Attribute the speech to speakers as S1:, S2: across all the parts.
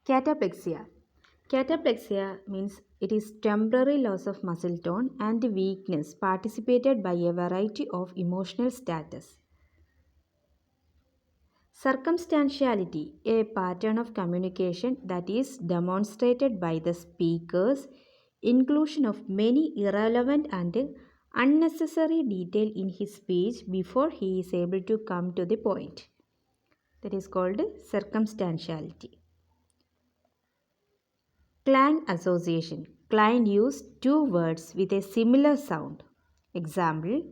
S1: Cataplexia. Cataplexia means it is temporary loss of muscle tone and weakness participated by a variety of emotional status. Circumstantiality, a pattern of communication that is demonstrated by the speaker's inclusion of many irrelevant and unnecessary detail in his speech before he is able to come to the point. That is called circumstantiality. Clang association. Client use two words with a similar sound. Example,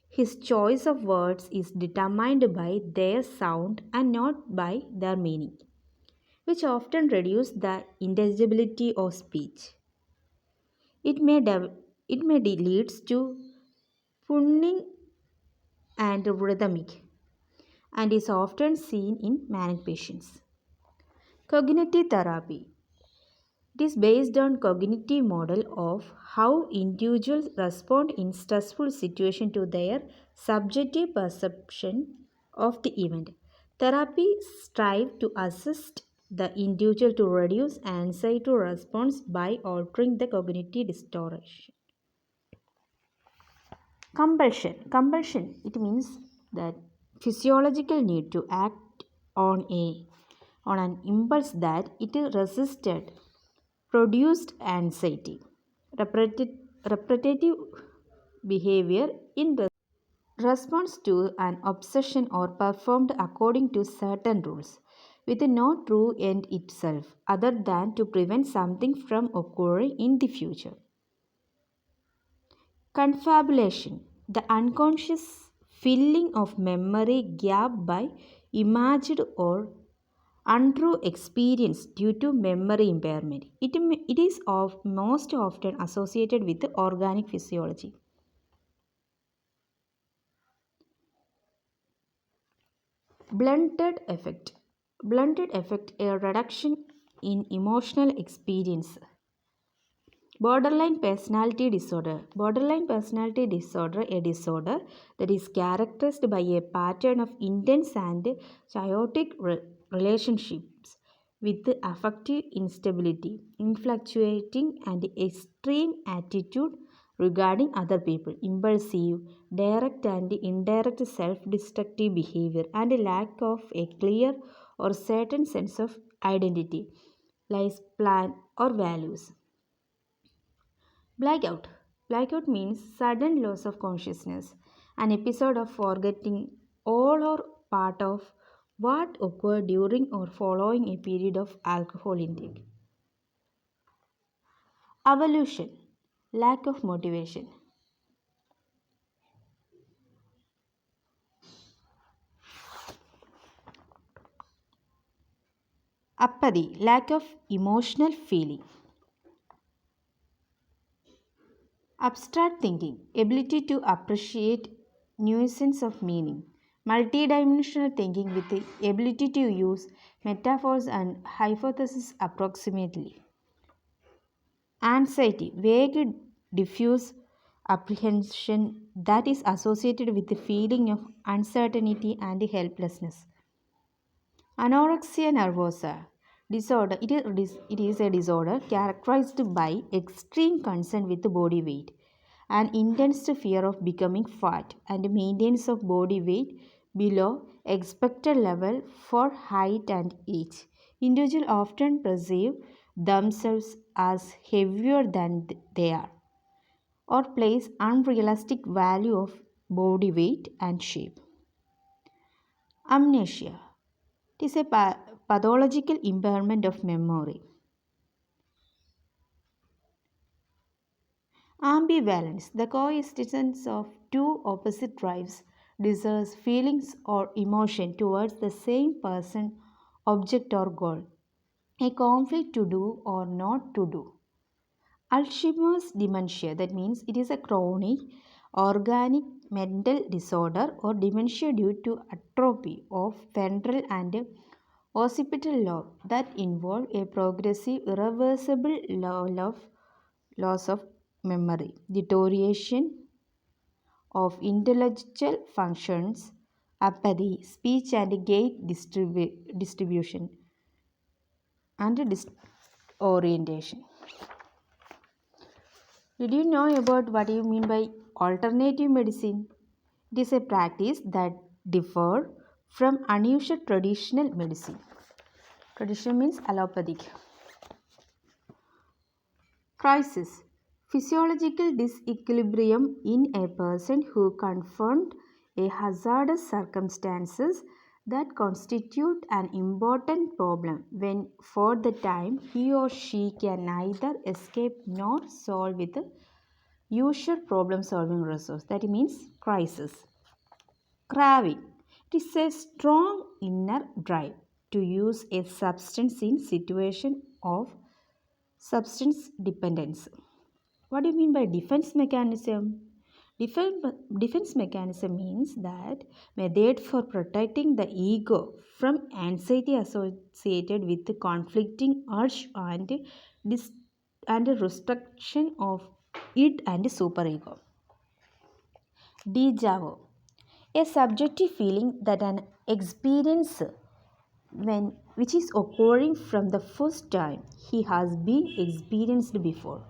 S1: his choice of words is determined by their sound and not by their meaning, which often reduce the intelligibility of speech. It may leads to punning and rhythmic and is often seen in manic patients. Cognitive therapy. It is based on cognitive model of how individuals respond in stressful situation to their subjective perception of the event. Therapy strive to assist the individual to reduce anxiety response by altering the cognitive distortion. Compulsion. It means that physiological need to act on a on an impulse that it resisted produced anxiety. Repetitive behavior in response to an obsession or performed according to certain rules, with no true end itself other than to prevent something from occurring in the future. Confabulation, the unconscious filling of memory gap by imagined or untrue experience due to memory impairment. It is most often associated with organic physiology. Blunted effect. Blunted effect, a reduction in emotional experience. Borderline personality disorder. Borderline personality disorder, a disorder that is characterized by a pattern of intense and chaotic relationships with affective instability, influctuating and extreme attitude regarding other people, impulsive, direct and indirect self-destructive behavior, and a lack of a clear or certain sense of identity, life plan or values. Blackout. Blackout means sudden loss of consciousness, an episode of forgetting all or part of what occurred during or following a period of alcohol intake. Evolution. Lack of motivation. Apathy. Lack of emotional feeling. Abstract thinking, ability to appreciate nuisance of meaning. Multidimensional thinking with the ability to use metaphors and hypotheses approximately. Anxiety, vague, diffuse apprehension that is associated with the feeling of uncertainty and helplessness. Anorexia nervosa disorder. It is a disorder characterized by extreme concern with body weight, an intense fear of becoming fat, and maintenance of body weight below expected level for height and age. Individuals often perceive themselves as heavier than they are, or place unrealistic value of body weight and shape. Amnesia. It is a pathological impairment of memory. Ambivalence, the coexistence of two opposite drives, desires, feelings, or emotion towards the same person, object, or goal. A conflict to do or not to do. Alzheimer's dementia, that means it is a chronic organic mental disorder or dementia due to atrophy of ventral and occipital lobe that involve a progressive irreversible loss of memory, deterioration of intellectual functions, apathy, speech and gait distribution. and disorientation. Did you know about what you mean by alternative medicine? It is a practice that differs from unusual traditional medicine. Traditional means allopathic. Crisis. Physiological disequilibrium in a person who confront a hazardous circumstances that constitute an important problem when for the time he or she can neither escape nor solve with the usual problem solving resource. That means crisis. Craving. It is a strong inner drive to use a substance in situation of substance dependence. What do you mean by defense mechanism? Defense, defense mechanism means that method for protecting the ego from anxiety associated with the conflicting urge dis, and restriction of it and superego. Deja vu. A subjective feeling that an experience when which is occurring from the first time he has been experienced before.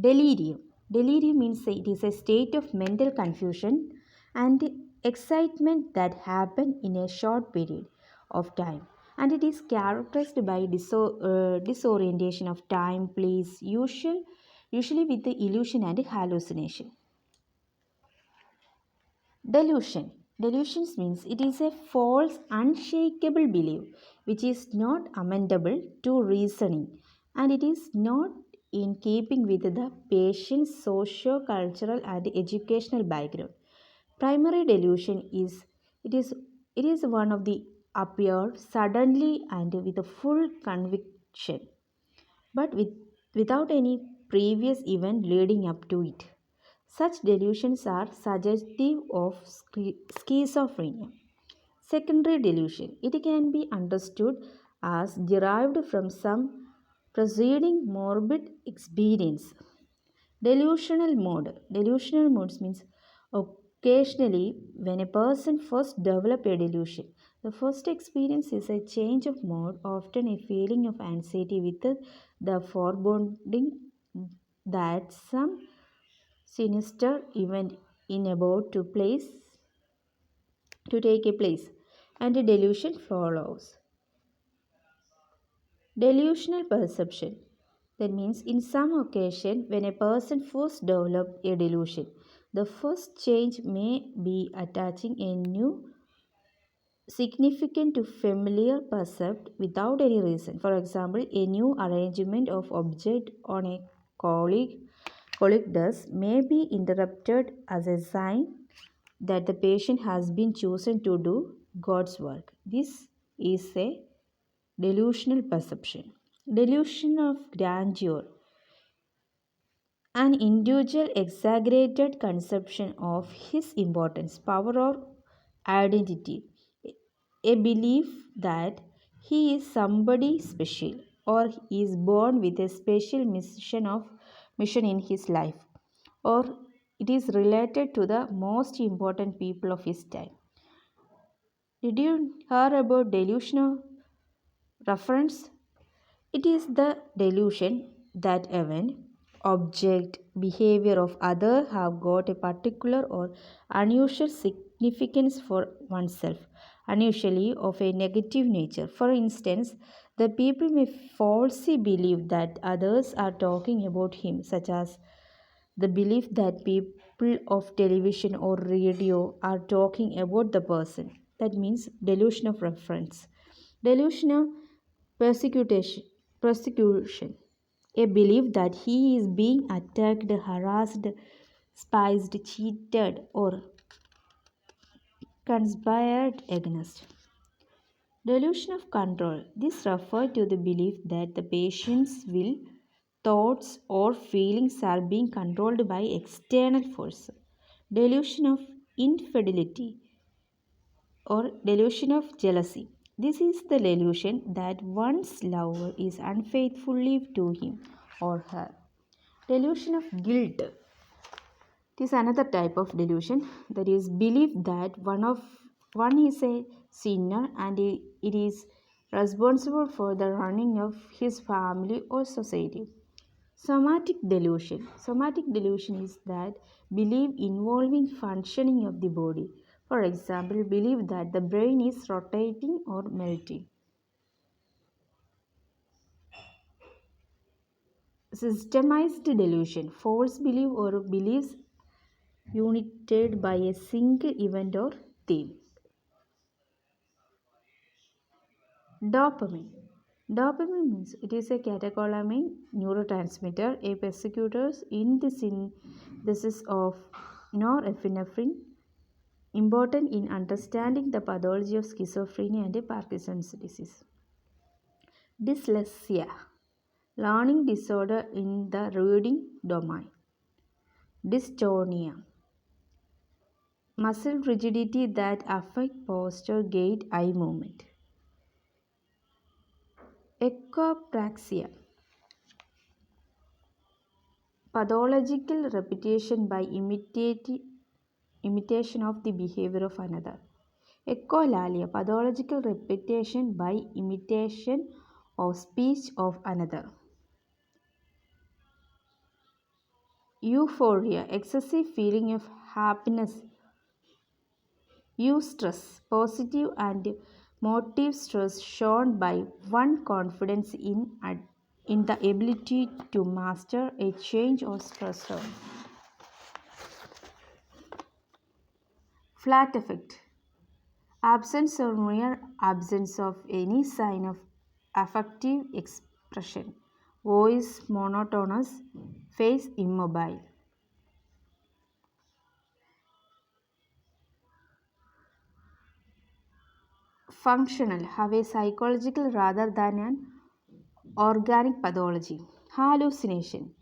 S1: Delirium. Delirium means it is a state of mental confusion and excitement that happen in a short period of time, and it is characterized by disorientation of time, place, usually with the illusion and hallucination. Delusion. Delusions means it is a false, unshakable belief which is not amendable to reasoning, and it is not in keeping with the patient's socio-cultural and educational background. Primary delusion is it is one of the appear suddenly and with a full conviction, but without any previous event leading up to it. Such delusions are suggestive of schizophrenia. Secondary delusion. It can be understood as derived from some preceding morbid experience. Delusional mode. Delusional modes means occasionally when a person first develops a delusion. The first experience is a change of mode, often a feeling of anxiety with the foreboding that some sinister event in about to take a place, and a delusion follows. Delusional perception. That means in some occasion when a person first develops a delusion, the first change may be attaching a new significant to familiar percept without any reason. For example, a new arrangement of object on a colleague colleague desk may be interrupted as a sign that the patient has been chosen to do God's work. This is a delusional perception. Delusion of grandeur. An individual exaggerated conception of his importance, power, or identity. A belief that he is somebody special or is born with a special mission in his life, or it is related to the most important people of his time. Did you hear about delusional reference? It is the delusion that event, object, behavior of other have got a particular or unusual significance for oneself, unusually of a negative nature. For instance, the people may falsely believe that others are talking about him, such as the belief that people of television or radio are talking about the person. That means delusion of reference. Delusion of persecution. A belief that he is being attacked, harassed, spiced, cheated, or conspired against. Delusion of control. This refers to the belief that the patient's will, thoughts, or feelings are being controlled by external force. Delusion of infidelity or delusion of jealousy. This is the delusion that one's lover is unfaithfully to him or her. Delusion of guilt. It is another type of delusion, that is belief that one is a sinner and it is responsible for the running of his family or society. Somatic delusion. Somatic delusion is that belief involving functioning of the body. For example, belief that the brain is rotating or melting. Systemized delusion. False belief or beliefs united by a single event or theme. Dopamine. Dopamine means it is a catecholamine neurotransmitter, a persecutor in the synthesis of norepinephrine, important in understanding the pathology of schizophrenia and Parkinson's disease. Dyslexia, learning disorder in the reading domain. Dystonia, muscle rigidity that affect posture, gait, eye movement. Echopraxia, pathological repetition by imitation of the behavior of another. Echolalia, pathological repetition by imitation of speech of another. Euphoria, excessive feeling of happiness. Eustress, positive and motive stress shown by one confidence in the ability to master a change or stressor. Flat affect, absence or mere absence of any sign of affective expression. Voice monotonous, face immobile. Functional, have a psychological rather than an organic pathology. Hallucination.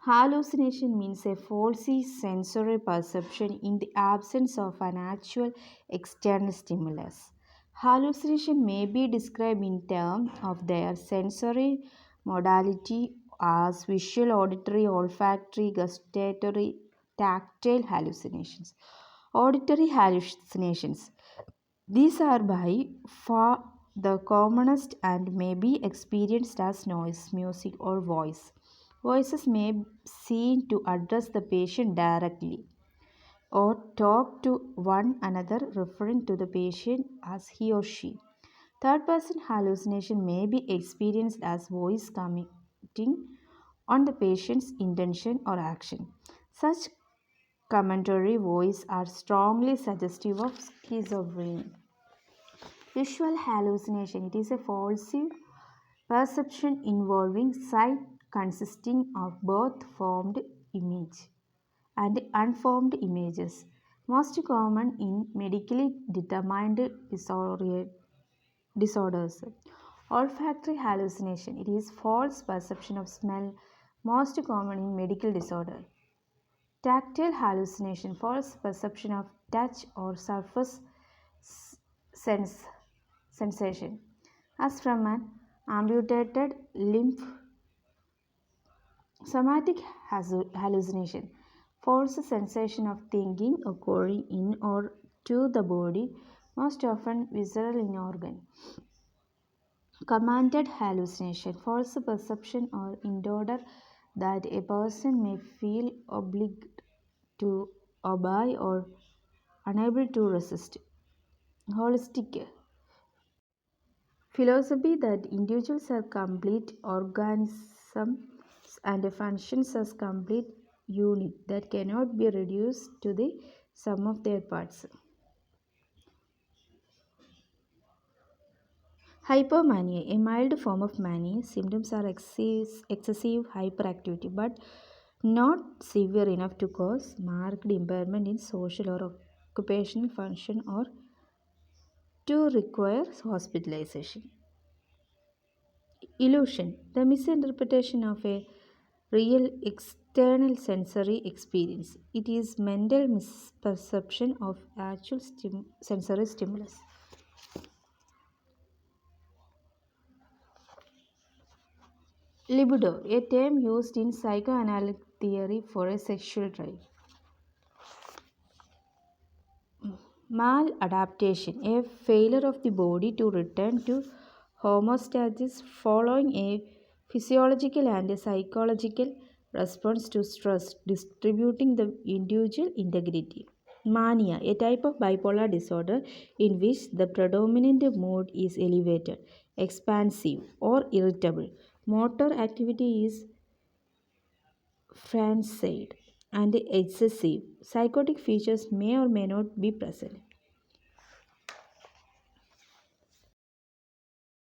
S1: Hallucination means a faulty sensory perception in the absence of an actual external stimulus. Hallucination may be described in terms of their sensory modality as visual, auditory, olfactory, gustatory, tactile hallucinations. Auditory hallucinations. These are by far the commonest and may be experienced as noise, music, or voice. Voices may seem to address the patient directly or talk to one another, referring to the patient as he or she. Third person hallucination may be experienced as voice commenting on the patient's intention or action. Such commentary voice are strongly suggestive of schizophrenia. Visual hallucination. It is a false perception involving sight consisting of both formed image and unformed images. Most common in medically determined disorders. Olfactory hallucination. It is false perception of smell, most common in medical disorder. Tactile hallucination. False perception of touch or surface sense sensation, as from an amputated limb. Somatic hallucination, false sensation of thinking occurring in or to the body, most often visceral in organ. Commanded hallucination, false perception or in-order that a person may feel obliged to obey or unable to resist. Holistic philosophy that individuals are complete organisms and functions as complete unit that cannot be reduced to the sum of their parts. Hypomania, a mild form of mania. Symptoms are excessive hyperactivity but not severe enough to cause marked impairment in social or occupational function or to require hospitalization. Illusion, the misinterpretation of a real external sensory experience. It is mental misperception of actual sensory stimulus. Libido, a term used in psychoanalytic theory for a sexual drive. Maladaptation, a failure of the body to return to homeostasis following a physiological and psychological response to stress, distributing the individual integrity. Mania, a type of bipolar disorder in which the predominant mood is elevated, expansive, or irritable. Motor activity is frenzied and excessive. Psychotic features may or may not be present.